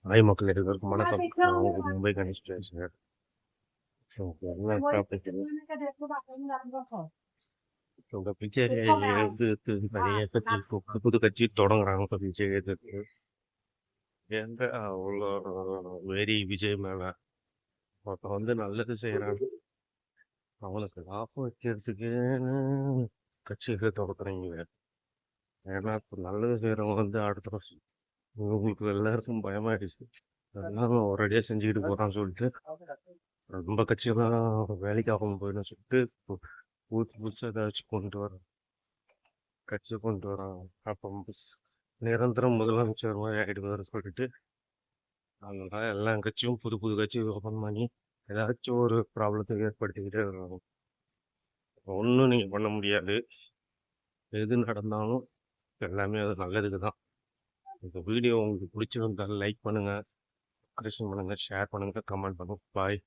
Hi மக்கள் எல்லாருக்கும் வணக்கம். நான் உங்கள் மும்பை கணேஷ் பேசுகிறேன். ஸோ என்ன டாபிக் உங்கள் விஜய் எதிர்த்து நிறைய கட்சி புது புது கட்சி தொடங்குறாங்க. இப்போ விஜய் எதிர்த்து ஏங்க அவ்வளோ வெறி விஜய் மேலே. ஒருத்தன் வந்து நல்லது செய்கிறாங்க, அவனுக்கு லாபம் வைக்கிறதுக்குன்னு கட்சிகள் தொடங்குறீங்க. ஏன்னா இப்போ நல்லது செய்கிறவங்க வந்து அடுத்த வருஷம் உங்களுக்கு எல்லாருக்கும் பயமாயிடுச்சு. அதனால ஒரேடியாக செஞ்சுக்கிட்டு போகிறான்னு சொல்லிட்டு ரொம்ப கட்சியெல்லாம் வேலைக்கு ஆகாமல் போயிடும் சொல்லிட்டு ஊற்றி புதுசாக ஏதாச்சும் கொண்டு வரோம், கட்சி கொண்டு வரோம். அப்போ நிரந்தரம் முதலமைச்சர் மாதிரி ஆகிடுவார் சொல்லிட்டு அதனால எல்லா கட்சியும் புது புது கட்சி ஓப்பன் பண்ணி ஏதாச்சும் ஒரு ப்ராப்ளத்தை ஏற்படுத்திக்கிட்டே இருக்காங்க. ஒன்றும் நீங்கள் பண்ண முடியாது. எது நடந்தாலும் எல்லாமே அது நல்லதுக்கு தான். இந்த வீடியோ உங்களுக்கு பிடிச்சிருந்தாலும் லைக் பண்ணுங்கள், சப்ஸ்கிரைப் பண்ணுங்கள், ஷேர் பண்ணுங்கள், கமெண்ட் பண்ணுங்கள். பாய்.